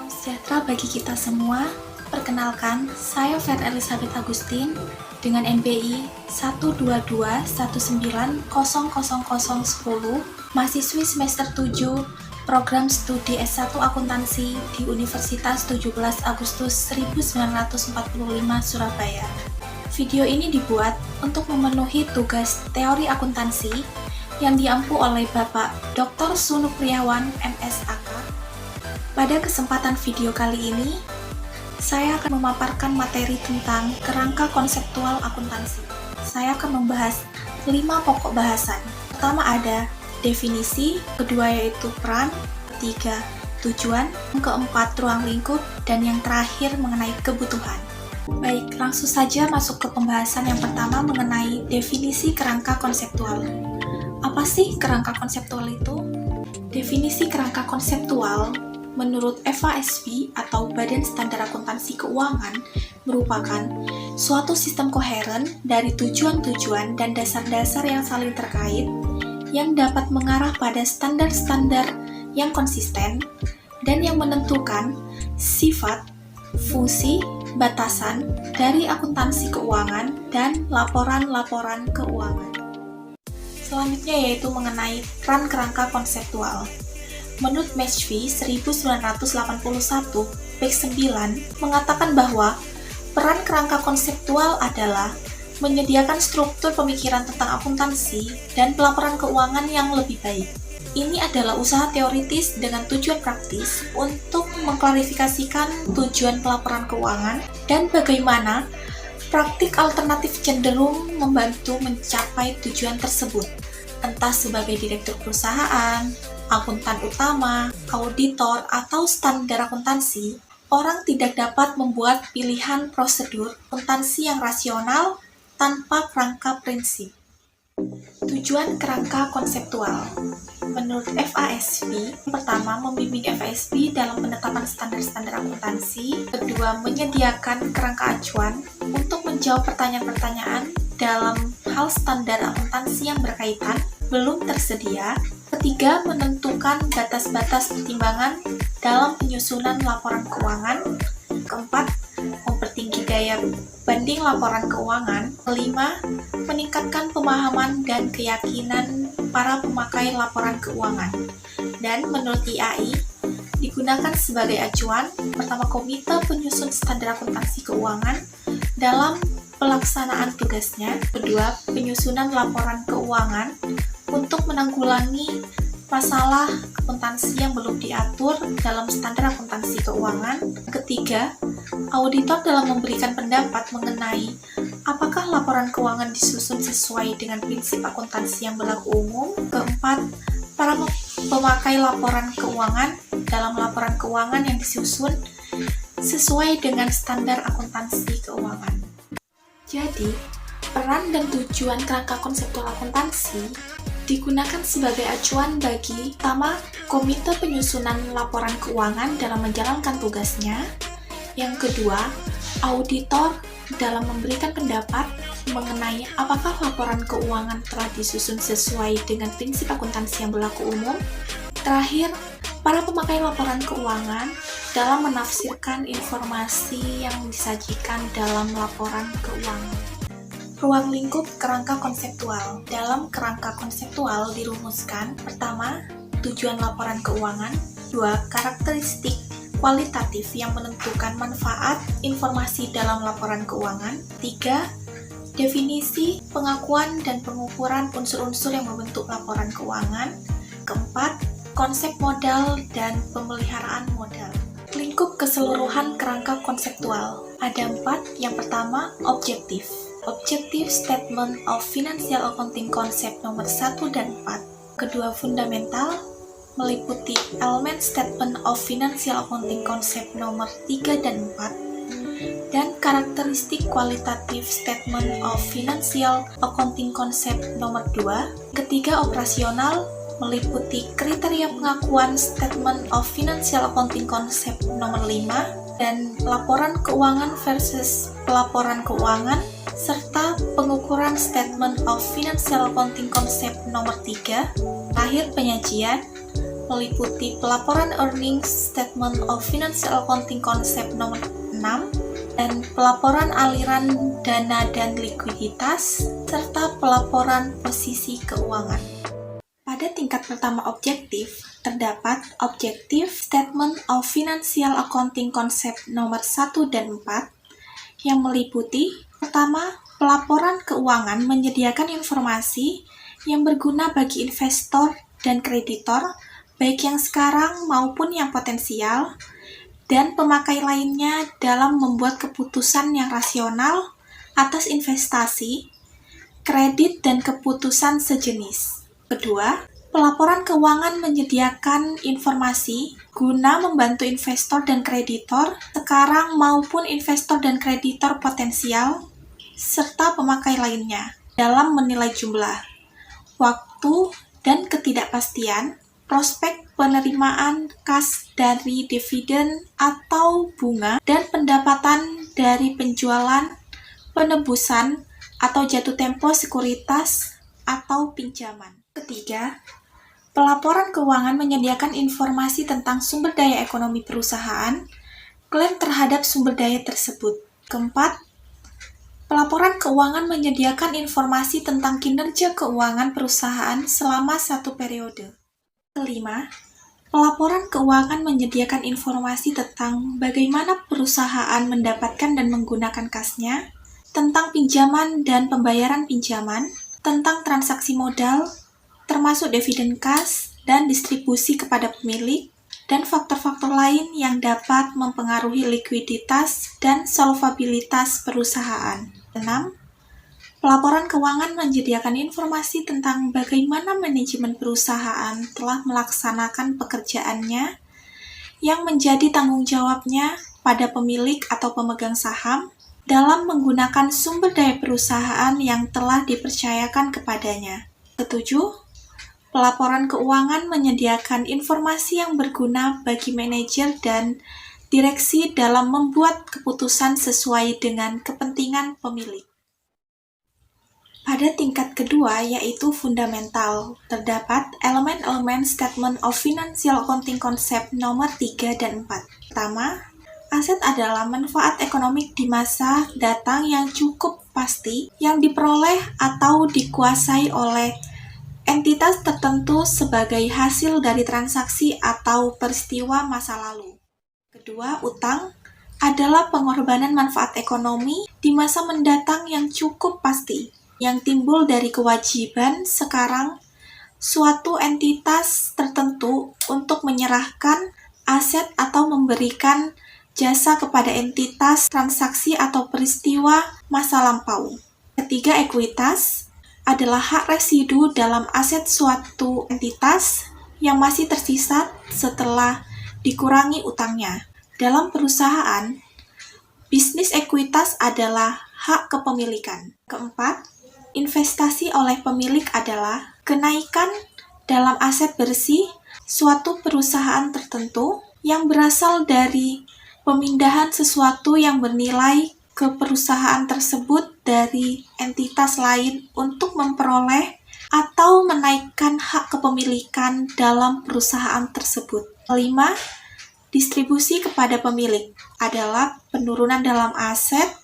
Salam sejahtera bagi kita semua. Perkenalkan, saya Fer Elizabeth Agustin dengan NBI 122190010, mahasiswi semester 7, program studi S1 Akuntansi di Universitas 17 Agustus 1945 Surabaya. Video ini dibuat untuk memenuhi tugas teori akuntansi yang diampu oleh Bapak Dr. Sunupriyawan, MSAK. Pada kesempatan video kali ini, saya akan memaparkan materi tentang kerangka konseptual akuntansi. Saya akan membahas 5 pokok bahasan. Pertama ada definisi, kedua yaitu peran, ketiga tujuan, keempat ruang lingkup, dan yang terakhir mengenai kebutuhan. Baik, langsung saja masuk ke pembahasan yang pertama mengenai definisi kerangka konseptual. Apa sih kerangka konseptual itu? Definisi kerangka konseptual menurut FASB atau Badan Standar Akuntansi Keuangan merupakan suatu sistem koheren dari tujuan-tujuan dan dasar-dasar yang saling terkait yang dapat mengarah pada standar-standar yang konsisten dan yang menentukan sifat, fungsi, batasan dari akuntansi keuangan dan laporan-laporan keuangan. Selanjutnya yaitu mengenai peran kerangka konseptual. Menurut Matchfee 1981, page 9 mengatakan bahwa peran kerangka konseptual adalah menyediakan struktur pemikiran tentang akuntansi dan pelaporan keuangan yang lebih baik. Ini adalah usaha teoritis dengan tujuan praktis untuk mengklarifikasikan tujuan pelaporan keuangan dan bagaimana praktik alternatif cenderung membantu mencapai tujuan tersebut, entah sebagai direktur perusahaan, akuntan utama, auditor, atau standar akuntansi. Orang tidak dapat membuat pilihan prosedur akuntansi yang rasional tanpa kerangka prinsip. Tujuan kerangka konseptual. Menurut FASB, pertama, membimbing FASB dalam penetapan standar-standar akuntansi. Kedua, menyediakan kerangka acuan untuk menjawab pertanyaan-pertanyaan dalam hal standar akuntansi yang berkaitan belum tersedia. Ketiga, menentukan batas-batas pertimbangan dalam penyusunan laporan keuangan. Keempat, mempertinggi daya banding laporan keuangan. Kelima, meningkatkan pemahaman dan keyakinan para pemakai laporan keuangan. Dan menurut IAI, digunakan sebagai acuan, pertama komite penyusun standar akuntansi keuangan dalam pelaksanaan tugasnya. Kedua, penyusunan laporan keuangan untuk menanggulangi masalah akuntansi yang belum diatur dalam standar akuntansi keuangan. Ketiga, auditor dalam memberikan pendapat mengenai apakah laporan keuangan disusun sesuai dengan prinsip akuntansi yang berlaku umum. Keempat, para pemakai laporan keuangan dalam laporan keuangan yang disusun sesuai dengan standar akuntansi keuangan. Jadi, peran dan tujuan kerangka konseptual akuntansi digunakan sebagai acuan bagi pertama, komite penyusunan laporan keuangan dalam menjalankan tugasnya. Yang kedua, auditor dalam memberikan pendapat mengenai apakah laporan keuangan telah disusun sesuai dengan prinsip akuntansi yang berlaku umum. Terakhir, para pemakai laporan keuangan dalam menafsirkan informasi yang disajikan dalam laporan keuangan. Ruang lingkup kerangka konseptual. Dalam kerangka konseptual dirumuskan, pertama, tujuan laporan keuangan. Dua, karakteristik kualitatif yang menentukan manfaat informasi dalam laporan keuangan. Tiga, definisi, pengakuan, dan pengukuran unsur-unsur yang membentuk laporan keuangan. Keempat, konsep modal dan pemeliharaan modal. Lingkup keseluruhan kerangka konseptual. Ada 4. Yang pertama, objektif. Objective Statement of Financial Accounting Concept nomor 1 dan 4. Kedua, fundamental, meliputi elemen Statement of Financial Accounting Concept nomor 3 dan 4. Dan karakteristik kualitatif Statement of Financial Accounting Concept nomor 2. Ketiga, operasional, meliputi kriteria pengakuan Statement of Financial Accounting Concept nomor 5. Dan laporan keuangan versus pelaporan keuangan serta pengukuran Statement of Financial Accounting Concept nomor 3. Terakhir, penyajian, meliputi pelaporan Earnings Statement of Financial Accounting Concept nomor 6 dan pelaporan aliran dana dan likuiditas, serta pelaporan posisi keuangan. Pada tingkat pertama objektif, terdapat Objective Statement of Financial Accounting Concept nomor 1 dan 4 yang meliputi: pertama, pelaporan keuangan menyediakan informasi yang berguna bagi investor dan kreditor, baik yang sekarang maupun yang potensial, dan pemakai lainnya dalam membuat keputusan yang rasional atas investasi, kredit, dan keputusan sejenis. Kedua, pelaporan keuangan menyediakan informasi guna membantu investor dan kreditor sekarang maupun investor dan kreditor potensial, serta pemakai lainnya dalam menilai jumlah, waktu, dan ketidakpastian prospek penerimaan kas dari dividen atau bunga dan pendapatan dari penjualan, penebusan, atau jatuh tempo sekuritas atau pinjaman. Ketiga, pelaporan keuangan menyediakan informasi tentang sumber daya ekonomi perusahaan, klaim terhadap sumber daya tersebut. Keempat, pelaporan keuangan menyediakan informasi tentang kinerja keuangan perusahaan selama satu periode. Kelima, pelaporan keuangan menyediakan informasi tentang bagaimana perusahaan mendapatkan dan menggunakan kasnya, tentang pinjaman dan pembayaran pinjaman, tentang transaksi modal, termasuk dividen kas dan distribusi kepada pemilik, dan faktor-faktor lain yang dapat mempengaruhi likuiditas dan solvabilitas perusahaan. 6. Pelaporan keuangan menyediakan informasi tentang bagaimana manajemen perusahaan telah melaksanakan pekerjaannya yang menjadi tanggung jawabnya pada pemilik atau pemegang saham dalam menggunakan sumber daya perusahaan yang telah dipercayakan kepadanya. Ketujuh, pelaporan keuangan menyediakan informasi yang berguna bagi manajer dan direksi dalam membuat keputusan sesuai dengan kepentingan pemilik. Pada tingkat kedua, yaitu fundamental, terdapat elemen-elemen Statement of Financial Accounting Concept nomor 3 dan 4. Pertama, aset adalah manfaat ekonomi di masa datang yang cukup pasti yang diperoleh atau dikuasai oleh entitas tertentu sebagai hasil dari transaksi atau peristiwa masa lalu. Kedua, utang adalah pengorbanan manfaat ekonomi di masa mendatang yang cukup pasti yang timbul dari kewajiban sekarang suatu entitas tertentu untuk menyerahkan aset atau memberikan jasa kepada entitas transaksi atau peristiwa masa lampau. Ketiga, ekuitas adalah hak residu dalam aset suatu entitas yang masih tersisa setelah dikurangi utangnya. Dalam perusahaan, bisnis ekuitas adalah hak kepemilikan. Keempat, investasi oleh pemilik adalah kenaikan dalam aset bersih suatu perusahaan tertentu yang berasal dari pemindahan sesuatu yang bernilai ke perusahaan tersebut dari entitas lain untuk memperoleh atau menaikkan hak kepemilikan dalam perusahaan tersebut. Kelima, distribusi kepada pemilik adalah penurunan dalam aset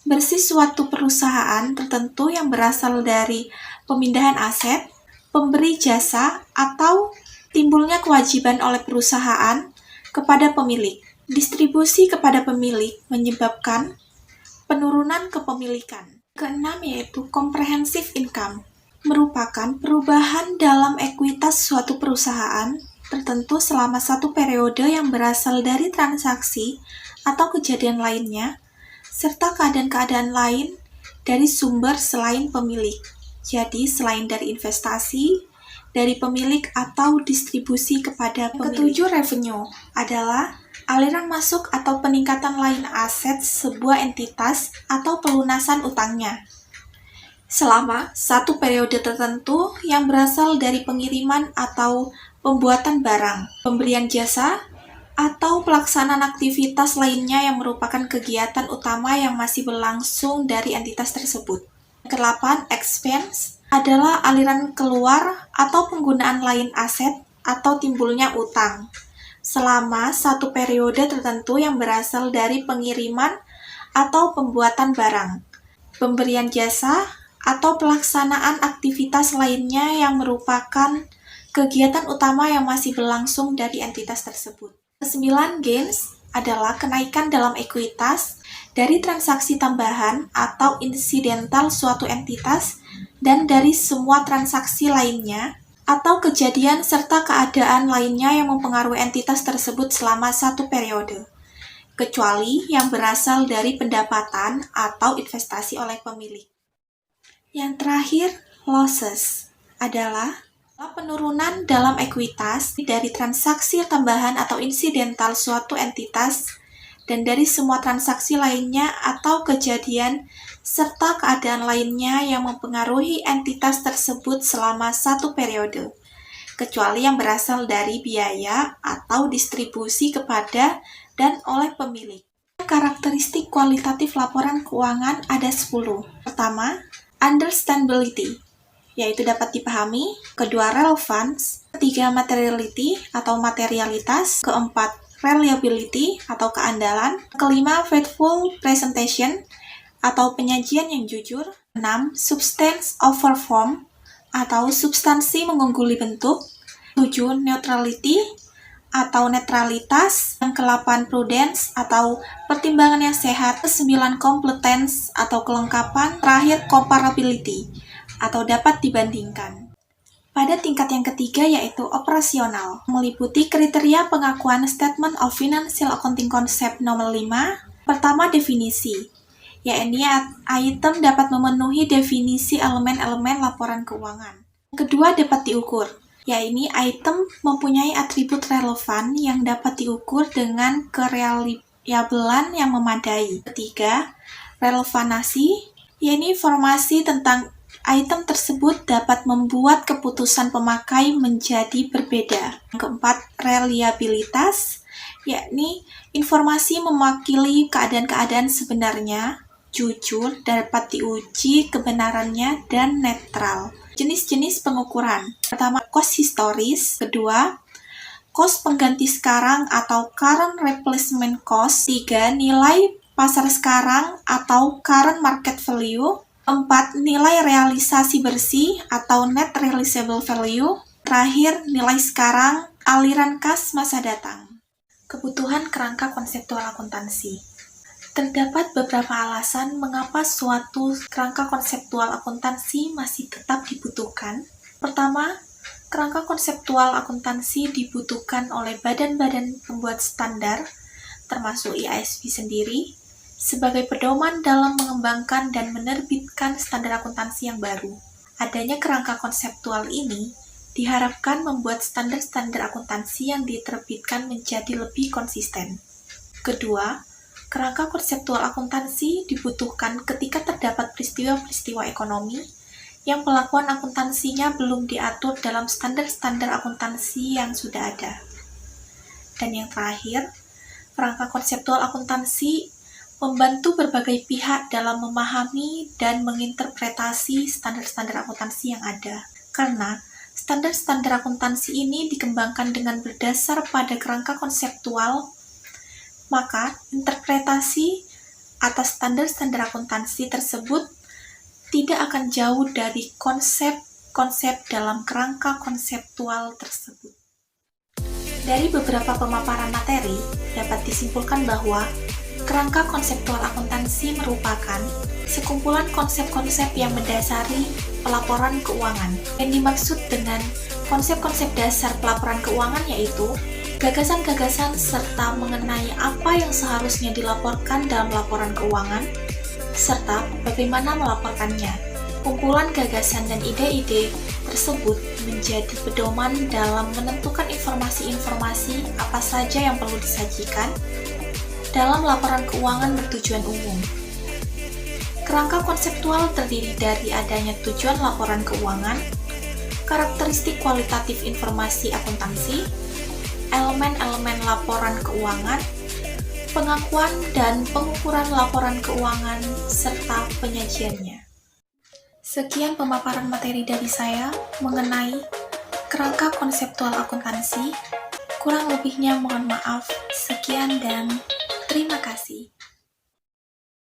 bersih suatu perusahaan tertentu yang berasal dari pemindahan aset, pemberi jasa, atau timbulnya kewajiban oleh perusahaan kepada pemilik. Distribusi kepada pemilik menyebabkan penurunan kepemilikan. Keenam, yaitu comprehensive income, merupakan perubahan dalam ekuitas suatu perusahaan tertentu selama satu periode yang berasal dari transaksi atau kejadian lainnya, serta keadaan-keadaan lain dari sumber selain pemilik. Jadi, selain dari investasi, dari pemilik atau distribusi kepada pemilik. Ketujuh, revenue adalah aliran masuk atau peningkatan lain aset sebuah entitas atau pelunasan utangnya selama satu periode tertentu yang berasal dari pengiriman atau pembuatan barang, pemberian jasa, atau pelaksanaan aktivitas lainnya yang merupakan kegiatan utama yang masih berlangsung dari entitas tersebut. Kedelapan, expense adalah aliran keluar atau penggunaan lain aset atau timbulnya utang selama satu periode tertentu yang berasal dari pengiriman atau pembuatan barang, pemberian jasa, atau pelaksanaan aktivitas lainnya yang merupakan kegiatan utama yang masih berlangsung dari entitas tersebut. Kesembilan, gains adalah kenaikan dalam ekuitas dari transaksi tambahan atau insidental suatu entitas dan dari semua transaksi lainnya atau kejadian serta keadaan lainnya yang mempengaruhi entitas tersebut selama satu periode, kecuali yang berasal dari pendapatan atau investasi oleh pemilik. Yang terakhir, losses adalah penurunan dalam ekuitas dari transaksi tambahan atau insidental suatu entitas dan dari semua transaksi lainnya atau kejadian serta keadaan lainnya yang mempengaruhi entitas tersebut selama satu periode, kecuali yang berasal dari biaya atau distribusi kepada dan oleh pemilik. Karakteristik kualitatif laporan keuangan ada 10. Pertama, understandability, yaitu dapat dipahami. Kedua, relevance. Ketiga, materiality atau materialitas. Keempat, reliability atau keandalan. Kelima, faithful presentation atau penyajian yang jujur. 6. Substance over form atau substansi mengungguli bentuk. 7. Neutrality atau netralitas. Yang ke-8, prudence atau pertimbangan yang sehat. Ke-9, competence atau kelengkapan. Terakhir, comparability atau dapat dibandingkan. Pada tingkat yang ketiga yaitu operasional, meliputi kriteria pengakuan Statement of Financial Accounting Concept nomor 5. Pertama, definisi, yakni item dapat memenuhi definisi elemen-elemen laporan keuangan. Kedua, dapat diukur, yakni item mempunyai atribut relevan yang dapat diukur dengan kereliabelan yang memadai. Ketiga, relevansi, yakni informasi tentang item tersebut dapat membuat keputusan pemakai menjadi berbeda. Yang keempat, reliabilitas, yakni informasi mewakili keadaan-keadaan sebenarnya, jujur, dapat diuji kebenarannya, dan netral. Jenis-jenis pengukuran. Pertama, cost historis. Kedua, cost pengganti sekarang atau current replacement cost. 3. Nilai pasar sekarang atau current market value. 4. Nilai realisasi bersih atau net realizable value. Terakhir, nilai sekarang, aliran kas masa datang. Kebutuhan kerangka konseptual akuntansi. Terdapat beberapa alasan mengapa suatu kerangka konseptual akuntansi masih tetap dibutuhkan. Pertama, kerangka konseptual akuntansi dibutuhkan oleh badan-badan pembuat standar, termasuk IASB sendiri, sebagai pedoman dalam mengembangkan dan menerbitkan standar akuntansi yang baru. Adanya kerangka konseptual ini diharapkan membuat standar-standar akuntansi yang diterbitkan menjadi lebih konsisten. Kedua, kerangka konseptual akuntansi dibutuhkan ketika terdapat peristiwa-peristiwa ekonomi yang pelakuan akuntansinya belum diatur dalam standar-standar akuntansi yang sudah ada. Dan yang terakhir, kerangka konseptual akuntansi membantu berbagai pihak dalam memahami dan menginterpretasi standar-standar akuntansi yang ada. Karena standar-standar akuntansi ini dikembangkan dengan berdasar pada kerangka konseptual, maka interpretasi atas standar-standar akuntansi tersebut tidak akan jauh dari konsep-konsep dalam kerangka konseptual tersebut. Dari beberapa pemaparan materi, dapat disimpulkan bahwa kerangka konseptual akuntansi merupakan sekumpulan konsep-konsep yang mendasari pelaporan keuangan. Yang dimaksud dengan konsep-konsep dasar pelaporan keuangan yaitu gagasan-gagasan serta mengenai apa yang seharusnya dilaporkan dalam laporan keuangan, serta bagaimana melaporkannya. Kumpulan gagasan dan ide-ide tersebut menjadi pedoman dalam menentukan informasi-informasi apa saja yang perlu disajikan dalam laporan keuangan bertujuan umum. Kerangka konseptual terdiri dari adanya tujuan laporan keuangan, karakteristik kualitatif informasi akuntansi, elemen-elemen laporan keuangan, pengakuan dan pengukuran laporan keuangan, serta penyajiannya. Sekian pemaparan materi dari saya mengenai kerangka konseptual akuntansi. Kurang lebihnya mohon maaf. Sekian dan terima kasih.